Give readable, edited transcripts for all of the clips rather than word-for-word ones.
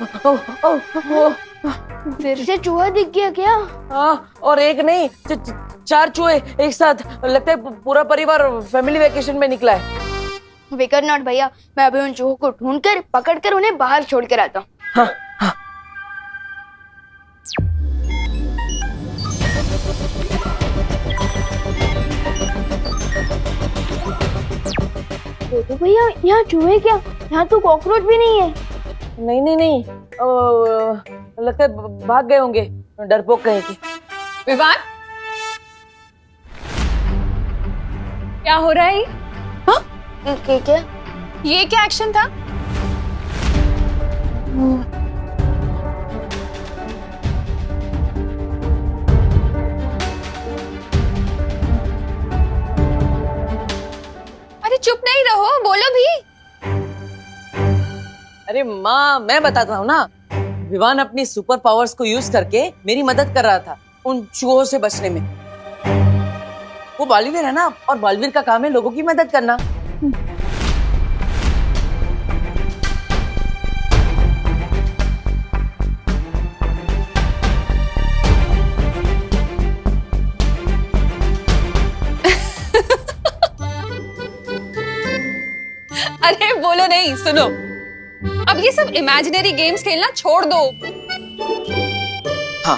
ओ, ओ, ओ, फिर से चूहा दिख गया क्या? हाँ, और एक नहीं 4 चूहे एक साथ। लगता है पूरा परिवार फैमिली वेकेशन में निकला है। विकर नॉट भैया, मैं अभी उन चूहों को ढूंढकर पकड़कर उन्हें बाहर छोड़ कर आता हूँ। हाँ, हाँ। देखो भैया, यहाँ चूहे क्या, यहाँ तो कॉकरोच भी नहीं है। नहीं नहीं नहीं, लगता है भाग गए होंगे, डरपोक कहीं के। विवान, क्या हो रहा है? हाँ? क्या? ये क्या एक्शन था? अरे चुप नहीं रहो, बोलो भी। अरे माँ, मैं बताता हूँ ना। विवान अपनी सुपर पावर्स को यूज करके मेरी मदद कर रहा था उन चूहों से बचने में। वो बालवीर है ना, और बालवीर का काम है लोगों की मदद करना। अरे बोलो नहीं, सुनो, अब ये सब इमेजिनरी गेम्स खेलना छोड़ दो। हाँ।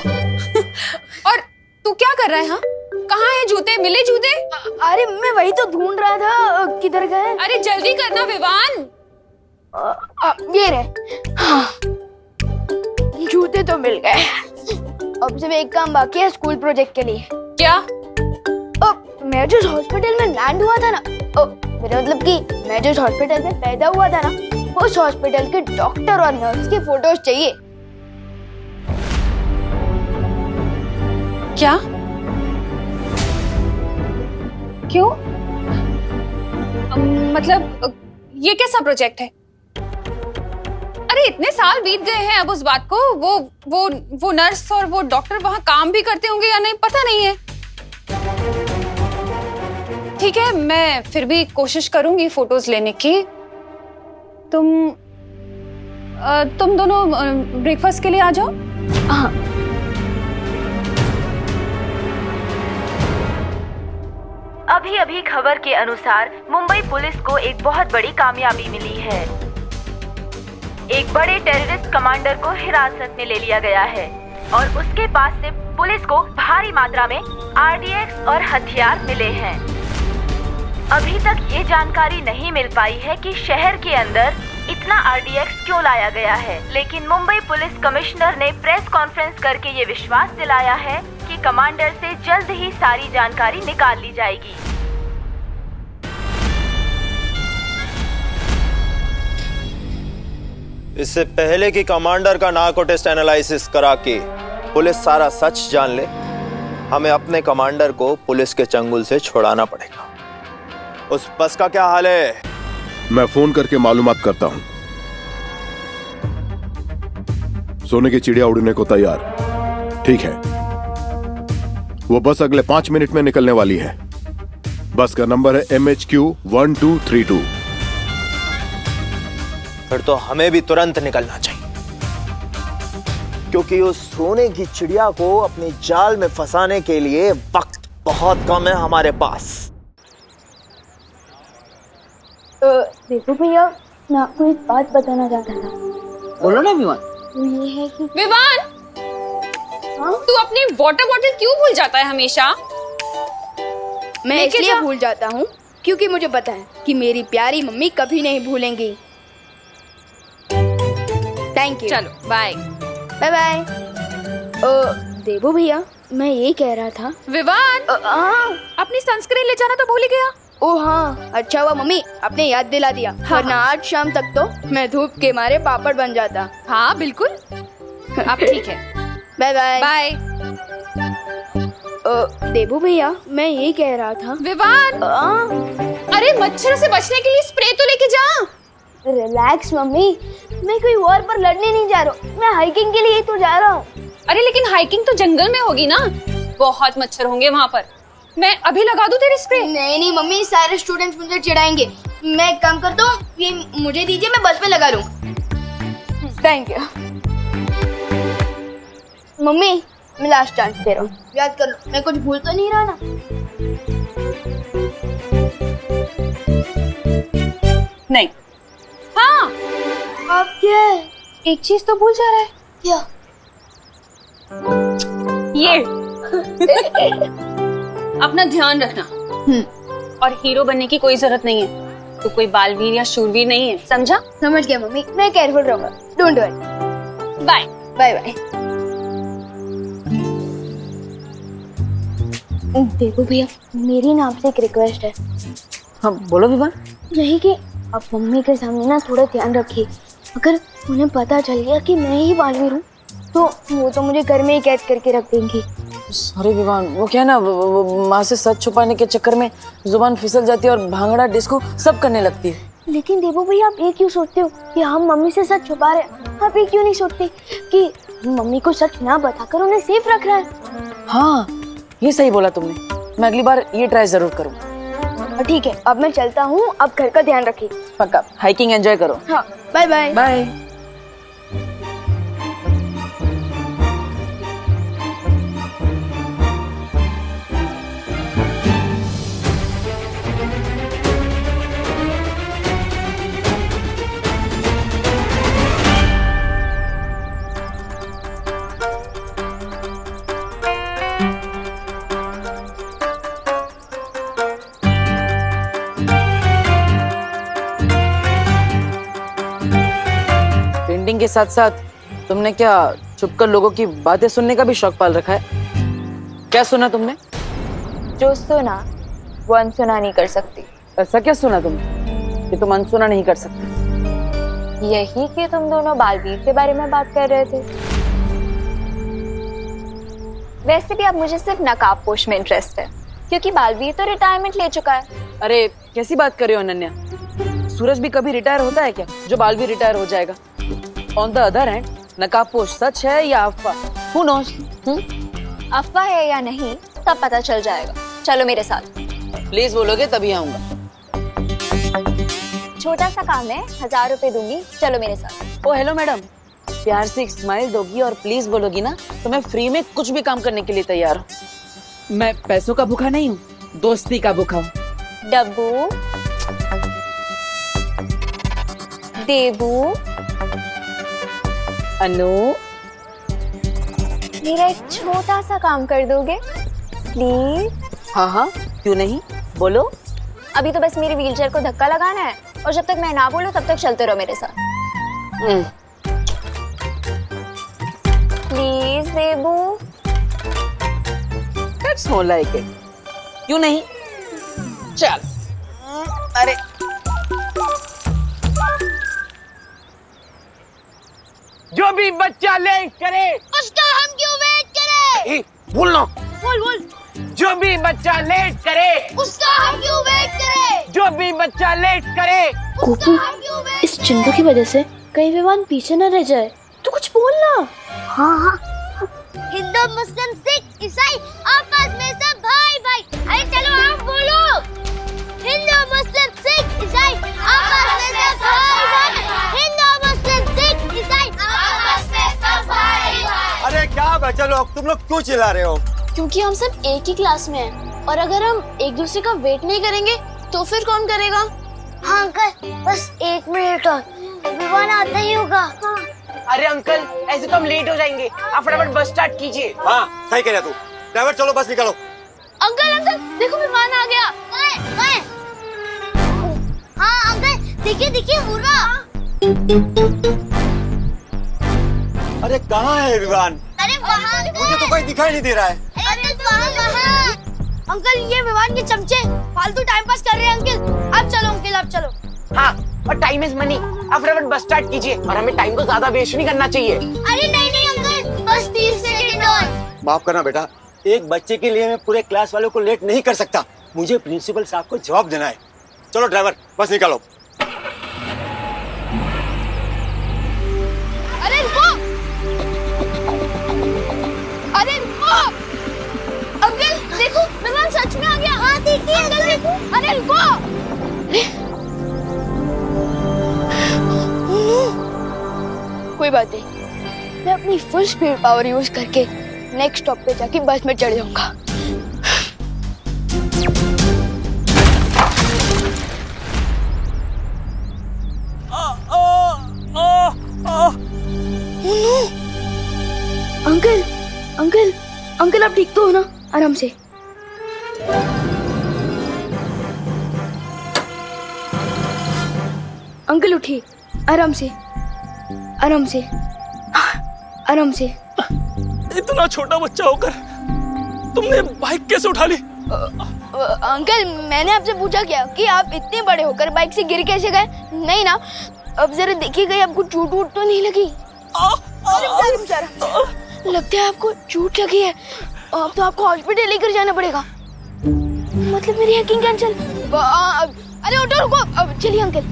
और तू क्या कर रहा है? हाँ, कहाँ है जूते? मिले जूते? अरे मैं वही तो ढूंढ रहा था, किधर गए? अरे जल्दी करना विवान। ये रहे। हाँ, जूते तो मिल गए। अब सिर्फ एक काम बाकी है स्कूल प्रोजेक्ट के लिए। क्या? मैं जिस हॉस्पिटल में लैंड हुआ था ना, मेरा मतलब कि मैं जिस हॉस्पिटल में पैदा हुआ था ना, उस हॉस्पिटल के डॉक्टर और नर्स की फोटोज चाहिए। क्या? क्यों? मतलब ये कैसा प्रोजेक्ट है? अरे इतने साल बीत गए हैं अब उस बात को। वो नर्स और वो डॉक्टर वहां काम भी करते होंगे या नहीं पता नहीं है। ठीक है, मैं फिर भी कोशिश करूंगी फोटोज लेने की। तुम दोनों ब्रेकफास्ट के लिए आ जाओ। हाँ। अभी खबर के अनुसार मुंबई पुलिस को एक बहुत बड़ी कामयाबी मिली है। एक बड़े टेररिस्ट कमांडर को हिरासत में ले लिया गया है और उसके पास से पुलिस को भारी मात्रा में आरडीएक्स और हथियार मिले हैं। अभी तक ये जानकारी नहीं मिल पाई है कि शहर के अंदर इतना आरडीएक्स क्यों लाया गया है, लेकिन मुंबई पुलिस कमिश्नर ने प्रेस कॉन्फ्रेंस करके ये विश्वास दिलाया है कि कमांडर से जल्द ही सारी जानकारी निकाल ली जाएगी। इससे पहले कि कमांडर का नार्को टेस्ट एनालिसिस करा के पुलिस सारा सच जान ले, हमें अपने कमांडर को पुलिस के चंगुल से छुड़ाना पड़ेगा। उस बस का क्या हाल है? मैं फोन करके मालूमात करता हूं। सोने की चिड़िया उड़ने को तैयार। ठीक है, वो बस अगले 5 मिनट में निकलने वाली है। बस का नंबर है MHQ1232। फिर तो हमें भी तुरंत निकलना चाहिए, क्योंकि उस सोने की चिड़िया को अपने जाल में फंसाने के लिए वक्त बहुत कम है हमारे पास। देखो भैया, मैं आपको एक बात बताना चाहता था। बोलो ना विवान। वो ये है कि विवान, हाँ? तू अपनी वाटर बॉटल क्यों भूल जाता है हमेशा? मैं इसलिए भूल जाता हूँ क्योंकि मुझे पता है कि मेरी प्यारी मम्मी कभी नहीं भूलेंगी। Thank you. चलो बाय। Bye bye. देवो भैया, मैं ये कह रहा था। विवान, अपनी सनस्क्रीन ले जाना तो भूल ही गया। ओ हाँ, अच्छा हुआ मम्मी आपने याद दिला दिया, वरना आज शाम तक तो मैं धूप के मारे पापड़ बन जाता। हाँ बिल्कुल, अब ठीक है। Bye bye. बाय। देवो भैया, मैं ये कह रहा था। विवान, अरे मच्छर से बचने के लिए स्प्रे तो लेके जा। रिलैक्स मम्मी, मैं कोई वॉर पर लड़ने नहीं जा रहा हूँ, मैं हाइकिंग के लिए तो जा रहा हूँ। अरे लेकिन हाइकिंग तो जंगल में होगी ना, बहुत मच्छर होंगे वहाँ पर। मैं अभी लगा दूं तेरे स्प्रे? नहीं मम्मी, सारे स्टूडेंट्स मुझे चिढ़ाएंगे। मैं एक काम करता हूँ, ये मुझे दीजिए, मैं बस में लगा लूँ। Thank you. मम्मी मैं लास्ट चांस दे रहा हूँ, याद कर लो, मैं कुछ भूल तो नहीं रहा ना। नहीं। हाँ, अब क्या है? एक चीज तो भूल जा रहा है। क्या? ये अपना ध्यान रखना। और हीरो बनने की कोई जरूरत नहीं है। तो कोई बालवीर या शूरवीर नहीं है, समझा? समझ गया मम्मी, मैं केयरफुल रहूंगा। Don't worry. Bye. Bye bye. देखो भैया, मेरी ना आपसे एक रिक्वेस्ट है। हाँ बोलो विवान। यही कि आप मम्मी के सामने ना थोड़ा ध्यान रखिए। अगर उन्हें पता चल गया कि मैं ही बालवीर हूँ तो वो तो मुझे घर में ही कैद करके रख देंगी। सॉरी विवान, वो क्या है ना, वो माँ से सच छुपाने के चक्कर में जुबान फिसल जाती है और भांगड़ा डिस्को सब करने लगती है। लेकिन देवो भैया, आप ये क्यों सोचते हो कि हम मम्मी से सच छुपा रहे हैं? आप ये क्यों नहीं सोचते कि मम्मी को सच ना बताकर उन्हें सेफ रख रहा है? हाँ ये सही बोला तुमने, मैं अगली बार ये ट्राई जरूर करूँगा। ठीक है, अब मैं चलता हूँ, अब घर का ध्यान रखिए। पक्का, हाइकिंग एंजॉय करो। हाँ, बाय बाय। बाय। पेंटिंग के साथ साथ तुमने क्या छुपकर लोगों की बातें सुनने का भी शौक पाल रखा है? क्या सुना तुमने? जो सुना वो अनसुना नहीं कर सकती। ऐसा क्या सुना तुमने कि तुम अनसुना नहीं कर सकते? यही कि तुम दोनों बालवीर के बारे में बात कर रहे थे। वैसे भी अब मुझे सिर्फ नकाबपोश में इंटरेस्ट है, क्योंकि बालवीर तो रिटायरमेंट ले चुका है। अरे कैसी बात कर रहे हो अनन्या, सूरज भी कभी रिटायर होता है क्या जो बाल भी रिटायर हो जाएगा? ऑन द अदर हैंड, नकाबपोश सच है या अफवाह, हु नोस? अफवाह है या नहीं तब पता चल जाएगा। चलो मेरे साथ। प्लीज बोलोगे तभी आऊंगा। छोटा सा काम है, 1000 रुपए दूंगी, चलो मेरे साथ। ओ हेलो मैडम, प्यार से एक स्माइल दोगी और प्लीज बोलोगी ना तो मैं फ्री में कुछ भी काम करने के लिए तैयार हूँ। मैं पैसों का भूखा नहीं हूँ, दोस्ती का भूखा हूँ। डब्बू, देबू, अनु, मेरा एक छोटा सा काम कर दोगे प्लीज? हाँ हाँ क्यों नहीं, बोलो। अभी तो बस मेरी व्हीलचेयर को धक्का लगाना है और जब तक मैं ना बोलूं तब तक चलते रहो मेरे साथ। Please Debu. That's more like it. क्यों नहीं, चल। अरे जो भी बच्चा लेट करे उसका हम क्यों वेट करें? बोलना। बोल। जो भी बच्चा लेट करे उसका हम क्यों वेट करें? जो भी बच्चा लेट करे। गोपू, इस चिंटू की वजह से कहीं विवान पीछे न रह जाए, तो कुछ बोलना। हाँ। हिंदू, मुस्लिम, सिख, ईसाई आपस में सब भाई भाई। अरे चलो आप बोलो। हिंदू, मुस्लिम, सिख, ईसाई आपस में सब भाई भाई। हिंदू, मुस्लिम, सिख, ईसाई आपस में सब भाई भाई। अरे क्या बच्चे लोग, तुम लोग क्यों चिल्ला रहे हो? क्योंकि हम सब एक ही क्लास में हैं और अगर हम एक दूसरे का वेट नहीं करेंगे तो फिर कौन करेगा? हाँ अंकल, बस 1 मिनट और, विवान आता ही होगा। हाँ। अरे अंकल, ऐसे तो हम लेट हो जाएंगे, आप फटाफट बस स्टार्ट कीजिए। हाँ सही कह रहा तू। ड्राइवर चलो बस निकालो। अंकल देखो विमान आ गया। हाँ अंकल, देखिए वो रहा। अरे कहाँ है विमान? अरे वहाँ मुझे तो कोई दिखाई नहीं दे रहा है। वहाँ। अंकल ये विमान के चमचे फालतू टाइम पास कर रहे हैं। अंकल आप चलो, अंकल आप चलो। हाँ, और टाइम इज मनी, आप फटाफट बस स्टार्ट कीजिए और हमें टाइम को ज्यादा वेस्ट नहीं करना चाहिए। अरे नहीं अंकल, बस 30 सेकंड और। माफ करना बेटा, एक बच्चे के लिए मैं पूरे क्लास वालों को लेट नहीं कर सकता। मुझे प्रिंसिपल साहब को जवाब देना है। चलो ड्राइवर बस निकालो। अरे रुको, अंकल देखो विमान सच में आ गया। हाँ देखिए अंकल देखो। अरे रुको। कोई बात नहीं, मैं अपनी फुल स्पीड पावर यूज करके नेक्स्ट स्टॉप पे जाके बस में चढ़ जाऊंगा। अंकल अंकल अंकल आप ठीक तो हो ना? आराम से। अंकल उठिए, आराम से आराम से आराम से। इतना छोटा बच्चा होकर तुमने बाइक कैसे उठा ली? अंकल मैंने आपसे पूछा क्या कि आप इतने बड़े होकर बाइक से गिर कैसे गए? नहीं ना? अब जरा देखिएगा आपको चोट वोट तो नहीं लगी? लगता है आपको चोट लगी है। अब तो आपको हॉस्पिटल लेकर जाना पड़ेगा। मतलब मेरी हैकिंग कैंसिल। अरे ऑटो रुको, अब चलिए अंकल।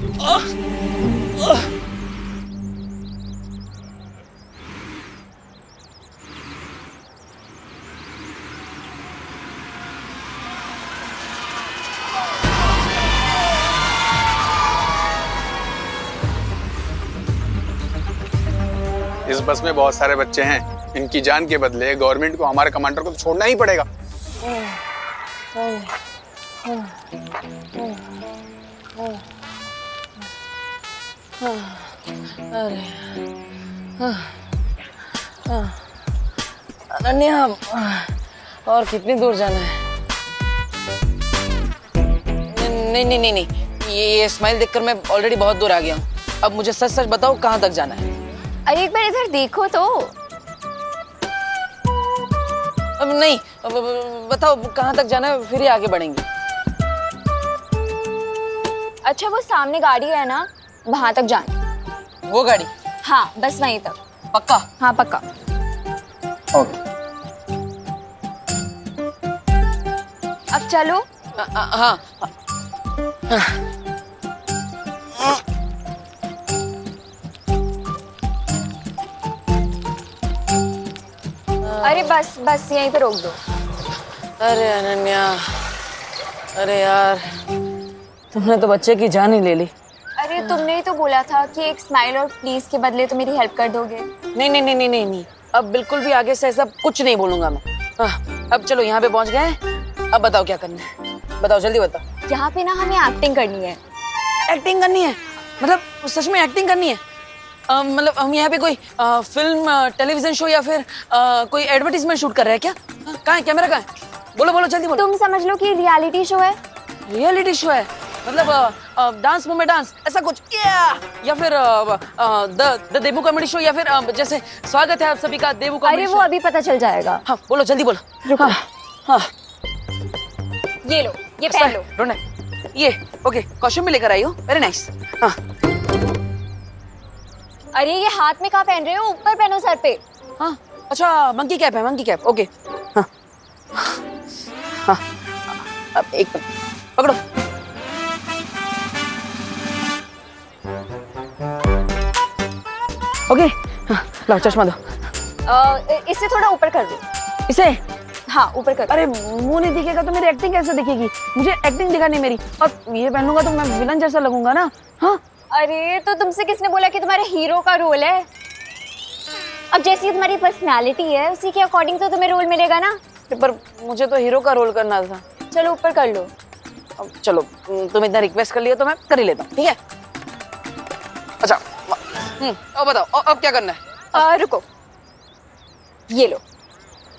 इस बस में बहुत सारे बच्चे हैं, इनकी जान के बदले गवर्नमेंट को हमारे कमांडर को तो छोड़ना ही पड़ेगा। अनन्या, और कितनी दूर जाना है? नहीं नहीं नहीं नहीं, ये स्माइल देखकर मैं ऑलरेडी बहुत दूर आ गया हूँ। अब मुझे सच सच बताओ कहाँ तक जाना है? अरे एक बार इधर देखो तो। अब नहीं, अब बताओ कहाँ तक जाना है, फिर ही आगे बढ़ेंगे। अच्छा वो सामने गाड़ी है ना, वहां तक जाना। वो गाड़ी? हाँ बस वहीं तक। पक्का? हाँ पक्का। ओके। अब चलो। हाँ। अरे बस बस यहीं पे रोक दो। अरे अनन्या, अरे यार तुमने तो बच्चे की जान ही ले ली। अरे तुमने ही तो बोला था कि एक स्माइल और प्लीज के बदले तो मेरी हेल्प कर दोगे। नहीं नहीं नहीं नहीं नहीं नहीं, अब बिल्कुल भी आगे से ऐसा कुछ नहीं बोलूंगा मैं। अब चलो यहाँ पे पहुँच गए, अब बताओ क्या करना है, बताओ जल्दी बताओ। यहाँ पे ना हमें एक्टिंग करनी है। एक्टिंग करनी है? मतलब सच में एक्टिंग करनी है? मतलब हम यहाँ पे कोई फिल्म टेलीविजन शो या फिर कोई एडवर्टीजमेंट शूट कर रहे हैं क्या? कहाँ है कैमरा, कहाँ है? बोलो बोलो जल्दी बोलो। तुम समझ लो कि रियलिटी शो है। रियलिटी शो है? मतलब डांस मूव में डांस ऐसा कुछ, या फिर द देबू कॉमेडी शो, या फिर जैसे स्वागत है आप सभी का देबू कॉमेडी अरे शो। वो अभी पता चल जाएगा। हाँ बोलो जल्दी बोलो। रुको। हाँ ये लो, ये पहन लो। रोना, ये ओके, कॉस्ट्यूम भी लेकर आई हो, वेरी नाइस। हाँ अरे ये हाथ में कहाँ पहन रहे हो? ऊपर पहनो सर पे। हाँ अच्छा, मंकी कैप है, मंकी कैप, ओके। हाँ हाँ, अब एक मिनट पकड़ो। ओके हाँ, लाओ चश्मा दो। इससे थोड़ा ऊपर कर दो। इसे? हाँ ऊपर कर दो। अरे मुंह नहीं दिखेगा तो मेरी एक्टिंग कैसे दिखेगी? मुझे एक्टिंग दिखानी है मेरी, और ये पहनूंगा तो मैं विलन जैसा लगूंगा ना। हाँ अरे तो तुमसे किसने बोला कि तुम्हारे हीरो का रोल है? अब जैसी तुम्हारी पर्सनालिटी है उसी के अकॉर्डिंग तो तुम्हें रोल मिलेगा ना। पर मुझे तो हीरो का रोल करना था। चलो ऊपर कर लो। अब चलो, तुम इतना रिक्वेस्ट कर लिया तो मैं कर ही लेता हूँ, ठीक है? अच्छा अब बताओ अब क्या करना है? रुको, ये लो।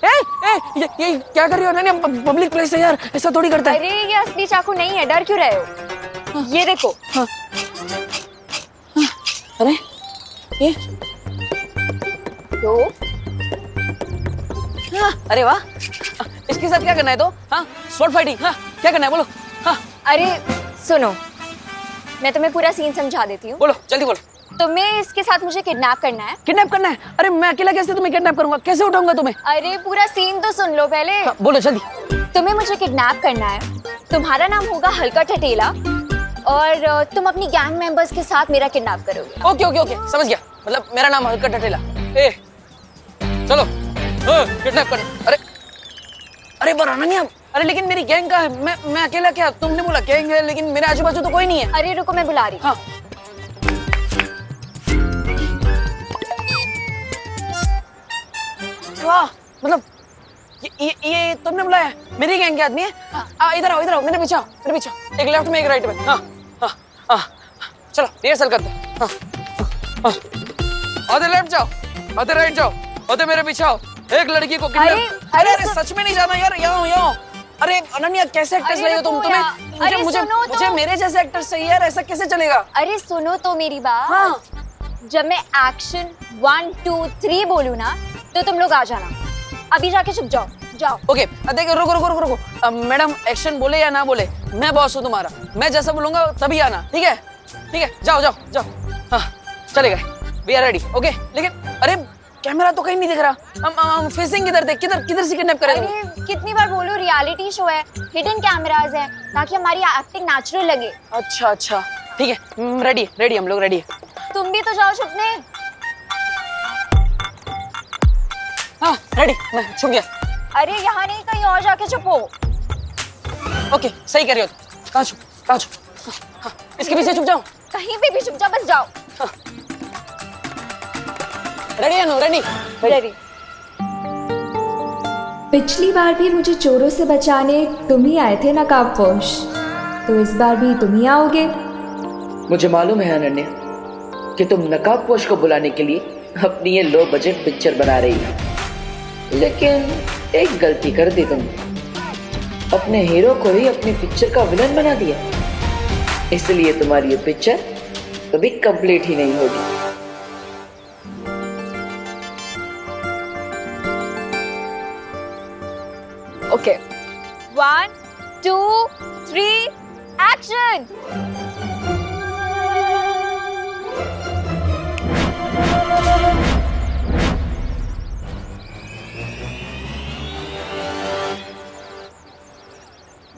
ये क्या कर रही हो अनन्या? पब्लिक प्लेस है यार, ऐसा थोड़ी करता है। अरे ये असली चाकू नहीं है, डर क्यों रहे हो? ये देखो। अरे ये तो अरे वाह, इसके साथ क्या करना है? तो हाँ स्वॉर्ड फाइटिंग, हाँ क्या करना है बोलो। हाँ अरे सुनो, मैं तुम्हें पूरा सीन समझा देती हूँ। बोलो जल्दी बोलो। तुम्हें इसके साथ मुझे किडनैप करना है। किडनैप करना है? अरे मैं अकेला कैसे तुम्हें किडनैप करूंगा? कैसे उठाऊंगा तुम्हें? अरे पूरा सीन तो सुन लो पहले। हाँ, बोलो जल्दी। तुम्हें मुझे किडनैप करना है, तुम्हारा नाम होगा हल्का ठटेला, और तुम अपनी गैंग मेंबर्स के साथ मेरा किडनैप करोगे। ओके ओके ओके, समझ गया। मतलब मेरा नाम हल्का ठटेला। चलो किडनैप करना। अरे पर अनन्या, अरे लेकिन मेरी गैंग का है, मैं अकेला क्या? तुमने बोला गैंग है, लेकिन मेरे आजू बाजू तो कोई नहीं है। अरे रुको, मैं बुला रही हूँ। हाँ मतलब ये तुमने बुलाया? मेरी गैंग के आदमी है? इधर आओ मेरे पीछे आओ, मेरे पीछे आओ। एक लेफ्ट में एक राइट में। हाँ चलो रिहर्सल करते हैं। आधे लेफ्ट जाओ, आधे राइट जाओ, आधे मेरे पीछे आओ। एक लड़की को अरे सच में नहीं जाना यार, यहाँ अरे अनन्या कैसे एक्टर्स लगे हो तुम? तुम्हें मुझे मेरे जैसे एक्टर्स चाहिए यार, ऐसा कैसे चलेगा? अरे सुनो तो मेरी बात। हाँ। जब मैं एक्शन 1 2 3 बोलूँ ना तो तुम लोग आ जाना। अभी जाके चुप जाओ। ओके देखो रुको। मैडम एक्शन बोले या ना बोले, मैं बॉस हूँ तुम्हारा, मैं जैसा बोलूंगा तभी आना। ठीक है जाओ। हाँ चलेगा, वी आर रेडी। ओके लेकिन अरे कैमरा तो कहीं नहीं दिख रहा। हम फेसिंग किधर देख, किधर से किडनैप करेंगे? अरे कितनी बार बोलूं, रियलिटी शो है, हिडन कैमरास है, ताकि हमारी एक्टिंग नेचुरल लगे। अच्छा ठीक है, रेडी हम लोग रेडी है। तुम भी तो जाओ छुपने। हाँ रेडी, मैं छुप गया। अरे यहाँ नहीं, कहीं और जाके छुपो। ओके सही कर रही हो। कहाँ छुप? हाँ, इसके पीछे छुप जाओ। कहीं पे भी छुप जाओ, बस जाओ। रेडी है? रेडी। पिछली बार भी मुझे चोरों से बचाने तुम ही आए थे नकाबपोश, तो इस बार भी तुम ही आओगे। मुझे मालूम है अनन्या कि तुम नकाबपोश को बुलाने के लिए अपनी ये लो बजट पिक्चर बना रही हो, लेकिन एक गलती कर दी तुमने। अपने हीरो को ही अपनी पिक्चर का विलन बना दिया, इसलिए तुम्हारी ये पिक्चर कभी कंप्लीट ही नहीं होगी। Okay 1 2 3 action.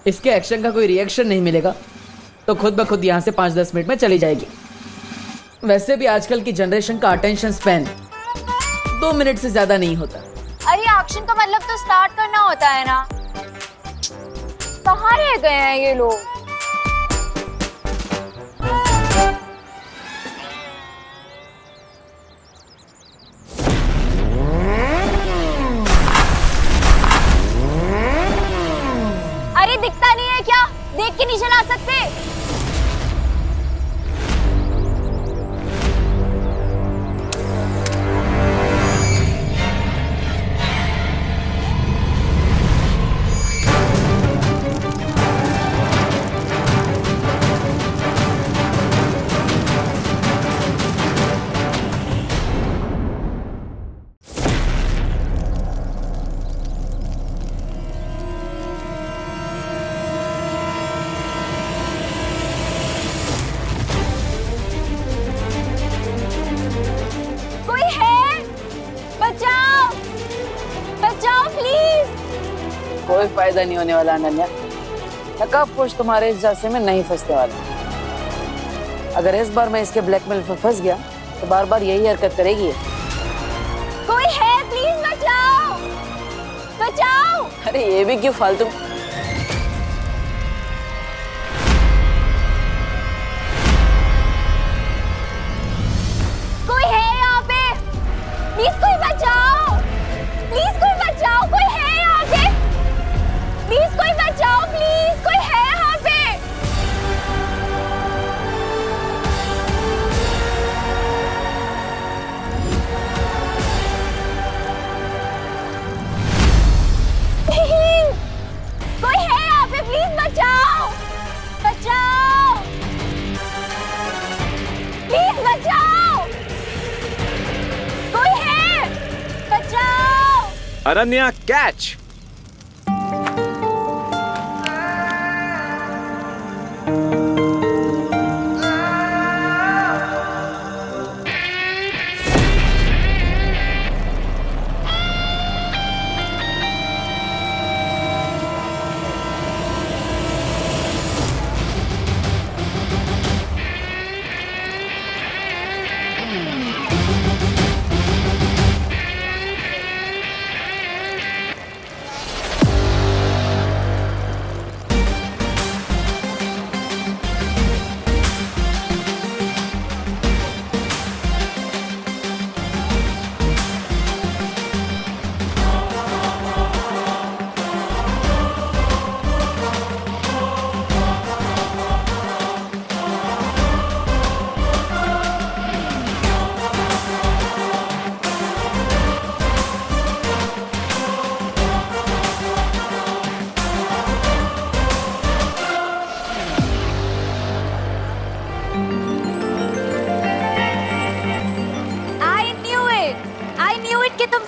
इसके एक्शन का कोई रिएक्शन नहीं मिलेगा तो खुद ब खुद यहाँ से 5-10 मिनट में चली जाएगी। वैसे भी आजकल की जनरेशन का अटेंशन स्पैन 2 मिनट से ज्यादा नहीं होता। अरे एक्शन का मतलब तो स्टार्ट करना होता है ना। कहाँ रह गए हैं ये लोग? अरे दिखता नहीं है क्या? देख के नहीं चला सकते? कोई फायदा नहीं होने वाला अनन्या। नकाबपोश तुम्हारे इस झांसे में नहीं फंसने वाला। अगर इस बार मैं इसके ब्लैकमेल में फंस गया तो बार बार यही हरकत करेगी। कोई है? प्लीज बचाओ। अरे ये भी क्यों फालतू। कोई है यहाँ पे? प्लीज कोई बचाओ। कोई है यहाँ पे? प्लीज कोई बचाओ। प्लीज कोई है यहाँ पे? कोई है यहाँ पे? प्लीज बचाओ। प्लीज बचाओ। कोई है? बचाओ। अनन्या कैच।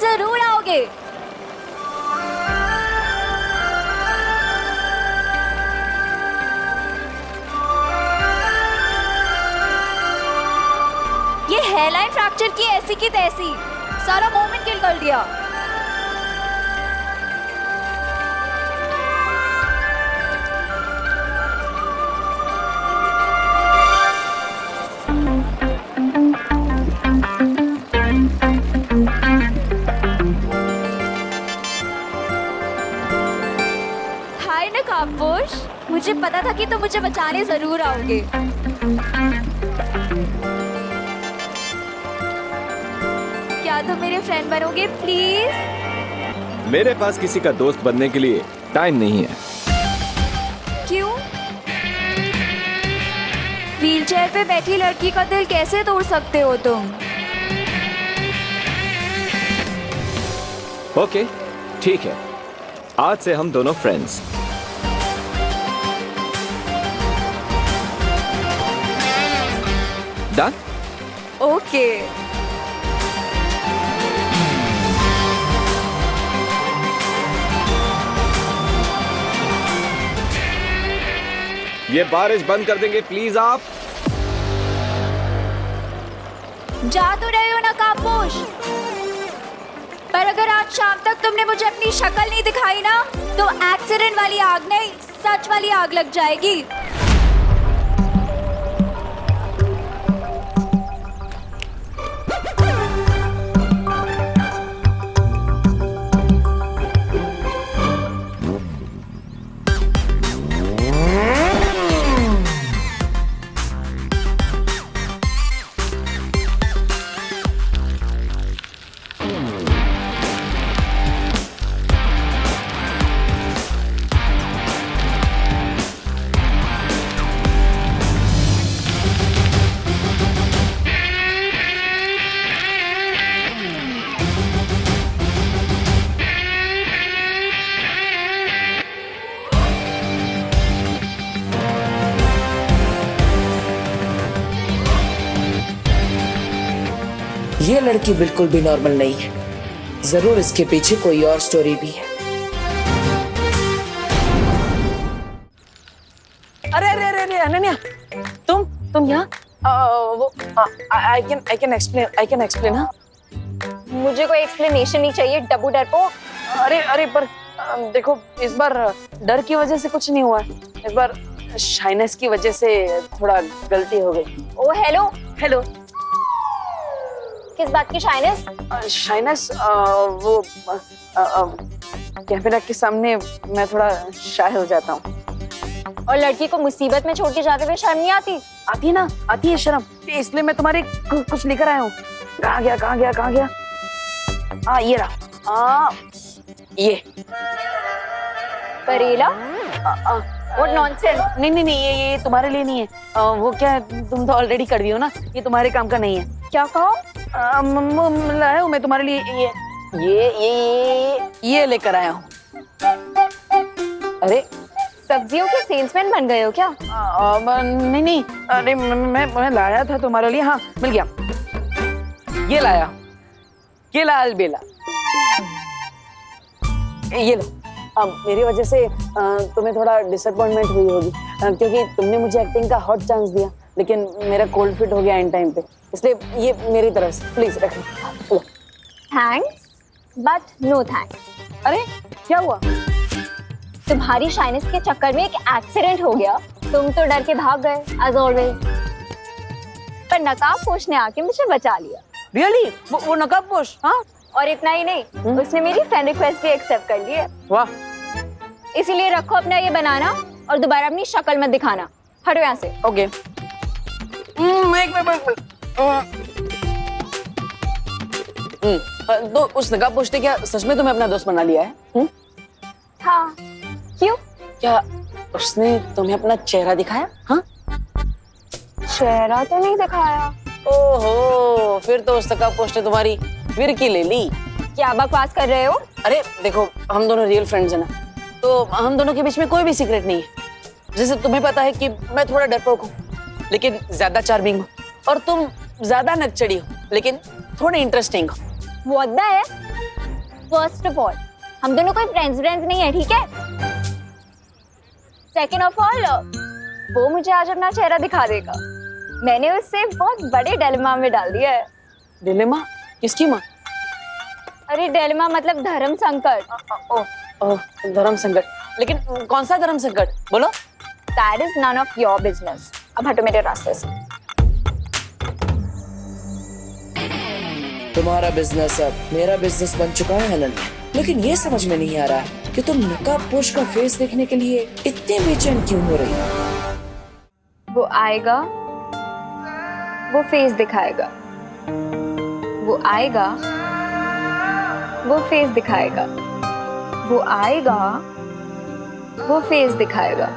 जरूर आओगे। ये हेयरलाइन फ्रैक्चर की ऐसी की तैसी, सारा मोमेंट किल कर दिया। हाय नकाबपोश, मुझे पता था कि तुम मुझे बचाने जरूर आओगे। क्या तुम मेरे फ्रेंड बनोगे प्लीज? मेरे पास किसी का दोस्त बनने के लिए टाइम नहीं है। क्यों? व्हीलचेयर पे बैठी लड़की का दिल कैसे तोड़ सकते हो तुम? ओके, ठीक है, आज से हम दोनों फ्रेंड्स। डन? ओके। ये बारिश बंद कर देंगे प्लीज आप? जा तो रहे हो नकाबपोश, पर अगर आज शाम तक तुमने मुझे अपनी शक्ल नहीं दिखाई ना, तो एक्सीडेंट वाली आग नहीं, सच वाली आग लग जाएगी। ये लड़की बिल्कुल भी नॉर्मल नहीं है, जरूर इसके पीछे कोई और स्टोरी भी है। अरे अरे अरे अरे अनन्या, तुम यहाँ? वो आई कैन एक्सप्लेन। हाँ, मुझे कोई एक्सप्लेनेशन नहीं चाहिए डब्बू डरपोक। अरे पर देखो, इस बार डर की वजह से कुछ नहीं हुआ, इस बार शाइनेस की वजह से थोड़ा गलती हो गई। ओ हेलो हेलो। किस बात की शाइनेस? शाइनेस वो कैमरा के सामने मैं थोड़ा शाय हो जाता हूँ। और लड़की को मुसीबत में छोड़ के जाते हुए शर्म नहीं आती? आती है शर्म, इसलिए मैं तुम्हारे कुछ लेकर आया हूँ। कहाँ गया? ये रहा। ये करेला? What nonsense? नहीं, ये तुम्हारे लिए नहीं है। वो क्या है, तुम तो ऑलरेडी कड़वी हो ना, ये तुम्हारे काम का नहीं है। क्या कहो? लाया हूँ मैं तुम्हारे लिए ये लेकर आया हूँ। अरे सब्जियों के सेल्समैन बन गए हो क्या? नहीं, अरे मैं लाया था तुम्हारे लिए। हाँ, मिल गया। ये लाया, ये लाल बेला, ये लो। अब मेरी वजह से तुम्हें थोड़ा डिसअपॉइंटमेंट हुई होगी, क्योंकि तुमने मुझे एक्टिंग का हॉट चांस दिया, लेकिन मेरा कोल्ड फिट हो गया इन टाइम पे, इसलिए ये मेरी तरफ से प्लीज रख लो। Thanks but no thanks. अरे क्या हुआ? तुम्हारी शाइनेस के चक्कर में एक एक्सीडेंट हो गया, तुम तो डर के भाग गए एज ऑलवेज, पर नकाबपोश ने आके मुझे बचा लिया। रियली? वो नकाबपोश? हाँ, और इतना ही नहीं, उसने मेरी फ्रेंड रिक्वेस्ट भी एक्सेप्ट कर ली है। वाह। इसीलिए रखो अपना ये बनाना और दोबारा अपनी शक्ल मत दिखाना। हटो यहाँ से। ओके। तो उस नकाबपोश ने क्या सच में तुम्हें अपना दोस्त बना लिया है? हाँ। क्यों? क्या उसने तुम्हें अपना चेहरा दिखाया? हाँ, चेहरा तो नहीं दिखाया। ओहो, फिर तो उस नकाबपोश ने तुम्हारी फिरकी ले ली। क्या बकवास कर रहे हो? अरे देखो, हम दोनों रियल फ्रेंड्स हैं ना, तो हम दोनों के बीच में कोई भी सीक्रेट नहीं है। जैसे तुम्हें पता है कि मैं थोड़ा डरपोक हूँ, लेकिन ज्यादा चार्मिंग हूँ, और तुम ज्यादा नकचड़ी हो, लेकिन थोड़ी इंटरेस्टिंग हो। वो अद्दा है, फर्स्ट ऑफ ऑल हम दोनों कोई फ्रेंड्स नहीं है, ठीक है? सेकेंड ऑफ ऑल वो मुझे आज अपना चेहरा दिखा देगा। मैंने उससे बहुत बड़े डिलेमा में डाल दिया है। डिलेमा? किसकी माँ? अरे डिलेमा मतलब धर्म संकट। ओह, धर्म संकट। लेकिन कौन सा धर्म संकट, बोलो? That is none of your business। अब हटो मेरे रास्ते से। तुम्हारा बिजनेस अब मेरा बिजनेस बन चुका है अनन्या, लेकिन ये समझ में नहीं आ रहा है कि तुम नकाबपोश का फेस देखने के लिए इतने बेचैन क्यों हो रही हो? वो आएगा, वो फेस दिखाएगा। वो आएगा, वो फेस दिखाएगा। वो आएगा, वो फेस दिखाएगा।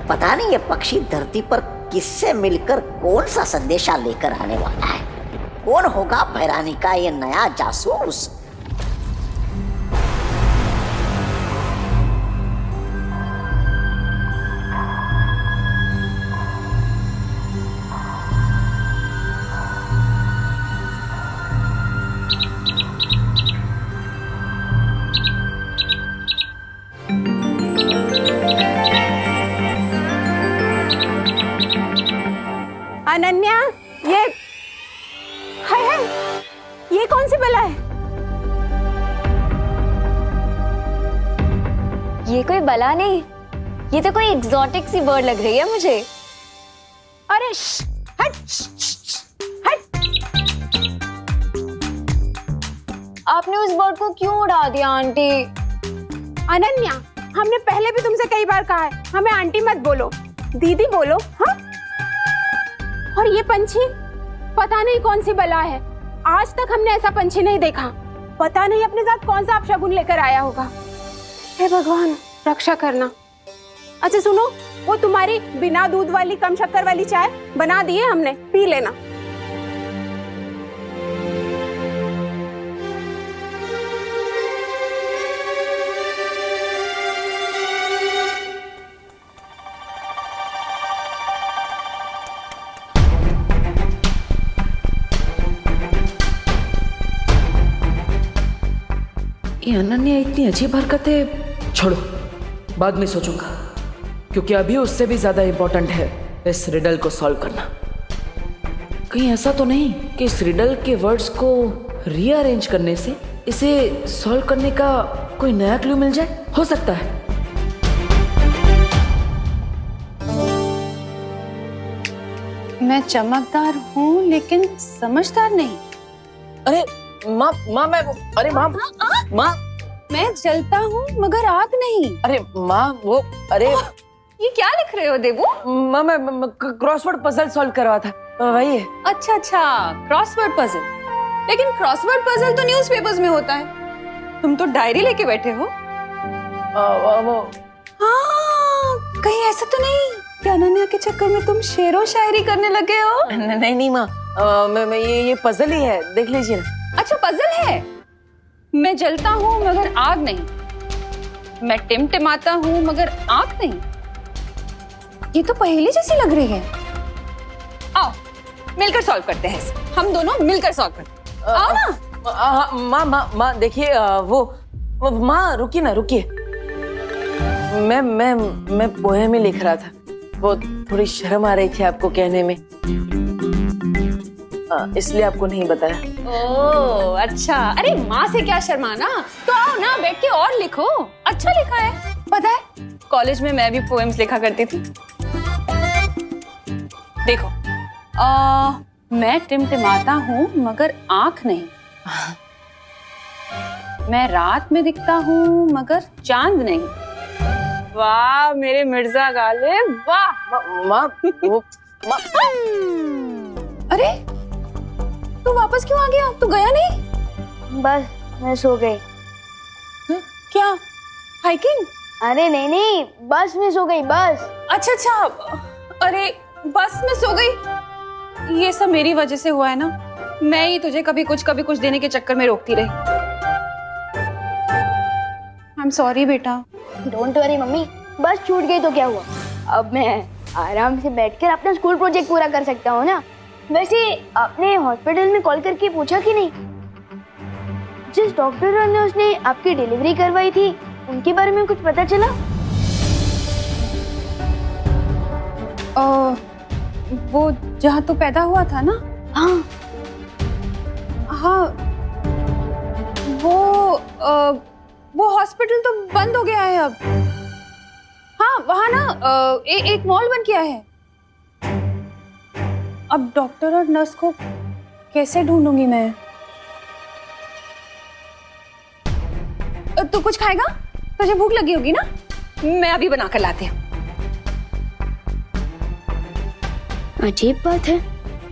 पता नहीं ये पक्षी धरती पर किससे मिलकर कौन सा संदेशा लेकर आने वाला है। कौन होगा भैरानी का ये नया जासूस? अनन्या, ये हाय हाय, ये कौन सी बला है? ये कोई बला नहीं, ये तो कोई एग्जॉटिक सी बर्ड लग रही है मुझे। अरे हट, हट। आपने उस बर्ड को क्यों उड़ा दिया आंटी? अनन्या, हमने पहले भी तुमसे कई बार कहा है, हमें आंटी मत बोलो, दीदी बोलो। हाँ, और ये पंछी पता नहीं कौन सी बला है, आज तक हमने ऐसा पंछी नहीं देखा। पता नहीं अपने साथ कौन सा अपशगुन लेकर आया होगा। हे भगवान, रक्षा करना। अच्छा सुनो, वो तुम्हारी बिना दूध वाली कम शक्कर वाली चाय बना दी है हमने, पी लेना। ये अनन्या इतनी अजीब हरकतें छोड़ो, बाद में सोचूंगा, क्योंकि अभी उससे भी ज्यादा इंपॉर्टेंट है इस रिडल को सॉल्व करना। कहीं ऐसा तो नहीं कि इस रिडल के वर्ड्स को रीअरेंज करने से इसे सॉल्व करने का कोई नया क्लू मिल जाए? हो सकता है। मैं चमकदार हूँ लेकिन समझदार नहीं। अरे माँ, अरे माँ, माँ, मैं जलता हूँ मगर आग नहीं। अरे माँ, वो अरे ये क्या लिख रहे हो देवू? माँ, मैं क्रॉसवर्ड पजल सॉल्व कर रहा था, वही है। अच्छा अच्छा, क्रॉसवर्ड पजल। लेकिन क्रॉसवर्ड पजल तो न्यूज़पेपर्स में होता है, तुम तो डायरी लेके बैठे हो। हाँ, कहीं ऐसा तो नहीं कि अनन्या के चक्कर में तुम शेरो शायरी करने लगे हो? नहीं नहीं माँ, मैं ये पजल ही है, देख लीजिए ना। अच्छा पजल है। मैं जलता हूँ मगर आग नहीं, मैं टिमटिमाता हूँ मगर आंख नहीं। ये तो पहेली जैसी लग रही है। आओ मिलकर सॉल्व करते हैं, हम दोनों मिलकर सॉल्व करते हैं। आओ ना। माँ देखिए, वो माँ रुकिए ना, रुकिए। मैं पोएम में लिख रहा था, वो थोड़ी शर्म आ रही थी आपको कहने में, इसलिए आपको नहीं बताया। ओह अच्छा, अरे माँ से क्या शर्माना, तो आओ ना बैठ के और लिखो, अच्छा लिखा है। पता है कॉलेज में मैं भी पोएम्स लिखा करती थी। देखो, मैं टिमटिमाता हूँ मगर आंख नहीं, मैं रात में दिखता हूँ मगर चांद नहीं। वाह मेरे मिर्जा गालिब, वाह। माँ, अरे तू वापस क्यों आ गया? तू गया नहीं? बस मैं सो गई। क्या हाइकिंग? अरे नहीं, बस में सो गई, बस। अच्छा अच्छा, अरे बस में सो गई, ये सब मेरी वजह से हुआ है ना। मैं ही तुझे कभी कुछ देने के चक्कर में रोकती रही। आई एम सॉरी बेटा। डोंट वरी मम्मी, बस छूट गई तो क्या हुआ, अब मैं आराम से बैठकर अपना स्कूल प्रोजेक्ट पूरा कर सकता हूँ ना। वैसे आपने हॉस्पिटल में कॉल करके पूछा कि नहीं, जिस डॉक्टर ने उसने आपकी डिलीवरी करवाई थी उनके बारे में कुछ पता चला? वो जहाँ तो पैदा हुआ था ना? हाँ हाँ, वो हॉस्पिटल तो बंद हो गया है अब। हाँ वहाँ ना एक मॉल बन गया है। अब डॉक्टर और नर्स को कैसे ढूंढूंगी मैं? तू कुछ खाएगा? तुझे भूख लगी होगी ना, मैं अभी बना कर लाती हूँ। अजीब बात है,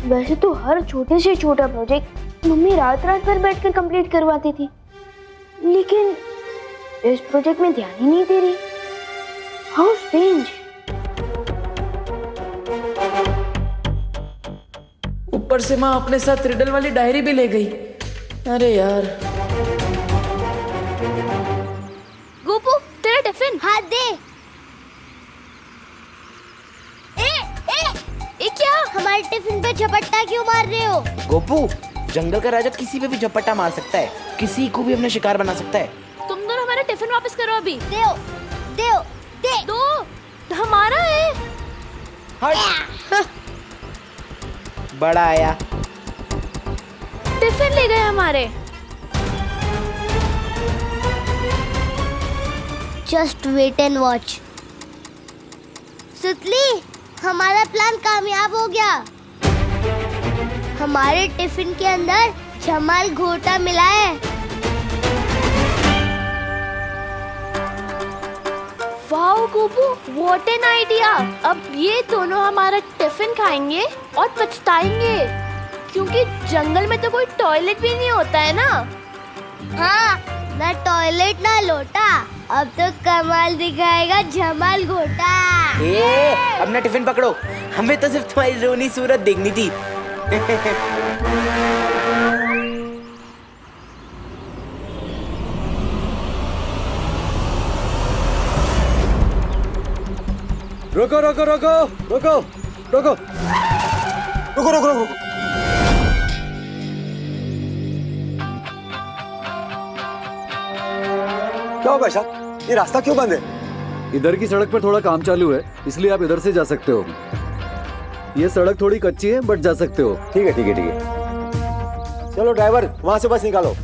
वैसे तो हर छोटे से छोटा प्रोजेक्ट मम्मी रात भर बैठकर कंप्लीट करवाती थी, लेकिन इस प्रोजेक्ट में ध्यान ही नहीं दे रही। How strange. ऊपर से माँ अपने साथ रिडल वाली डायरी भी ले गई। अरे यार। गोपू तेरा टिफिन। हाथ दे। ए क्या, हमारे टिफिन पे झपट्टा क्यों मार रहे हो? गोपू, जंगल का राजा किसी पे भी झपट्टा मार सकता है, किसी को भी अपना शिकार बना सकता है। तुम दोनों हमारा टिफिन वापस करो अभी। दे दो, हमारा है। हट। बड़ा आया, टिफिन ले गए हमारे। Just wait and watch. सुतली, हमारा प्लान कामयाब हो गया। हमारे टिफिन के अंदर जमाल घोटा मिला है। Wow Gopu, what an idea. अब ये दोनों हमारा टिफिन खाएंगे और पछताएंगे, क्योंकि जंगल में तो कोई टॉयलेट भी नहीं होता है ना। हाँ, ना टॉयलेट ना लोटा, अब तो कमाल दिखाएगा जमाल घोटा। अपना टिफिन पकड़ो, हमें तो सिर्फ तुम्हारी रोनी सूरत देखनी थी। रोको रोको रोको रोको रोको रुको रुको रुको। क्या हो भाई साहब, ये रास्ता क्यों बंद है? इधर की सड़क पर थोड़ा काम चालू है, इसलिए आप इधर से जा सकते हो। ये सड़क थोड़ी कच्ची है, बट जा सकते हो। ठीक है ठीक है ठीक है। चलो ड्राइवर, वहां से बस निकालो।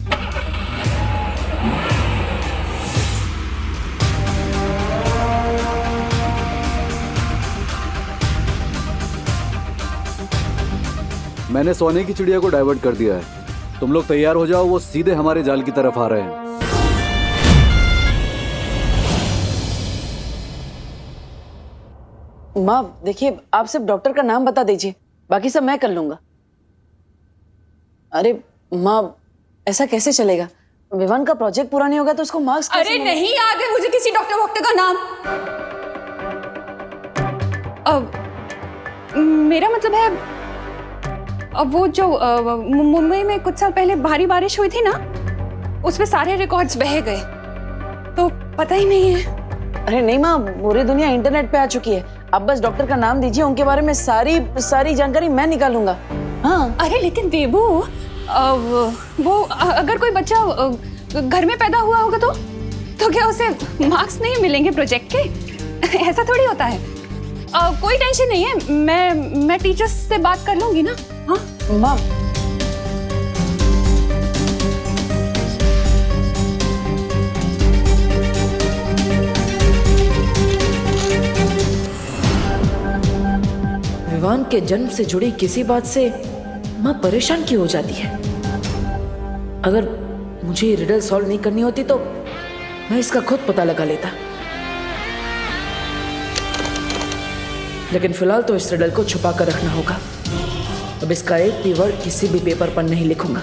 मैंने सोने की चिड़िया को डाइवर्ट कर दिया है। तुम लोग तैयार हो जाओ, वो सीधे हमारे जाल की तरफ आ रहे हैं। माँ देखिए, आप सिर्फ डॉक्टर का नाम बता दीजिए, बाकी सब मैं कर लूंगा। अरे माँ, ऐसा कैसे चलेगा? विवान का प्रोजेक्ट पूरा नहीं होगा तो उसको मार्क्स कैसे अरे नहीं याद है मुझे किसी डॉक्टर वॉक्टर का नाम। अब मेरा मतलब है, अब वो जो मुंबई में कुछ साल पहले भारी बारिश हुई थी ना, उसमें सारे रिकॉर्ड्स बह गए, तो पता ही नहीं है। अरे नहीं माँ, पूरी दुनिया इंटरनेट पे आ चुकी है। आप बस डॉक्टर का नाम दीजिए, उनके बारे में सारी जानकारी मैं निकालूंगा। हाँ। अरे लेकिन देबू, वो अगर कोई बच्चा घर में पैदा हुआ होगा तो क्या उसे मार्क्स नहीं मिलेंगे प्रोजेक्ट के? ऐसा थोड़ी होता है। कोई टेंशन नहीं है, मैं टीचर्स से बात कर लूंगी ना। हाँ माँ, विवान के जन्म से जुड़ी किसी बात से माँ परेशान क्यों हो जाती है? अगर मुझे ये रिडल सॉल्व नहीं करनी होती तो मैं इसका खुद पता लगा लेता, लेकिन फिलहाल तो इस रिडल को छुपा कर रखना होगा। अब इसका एक भी वर्ड किसी भी पेपर पर नहीं लिखूंगा,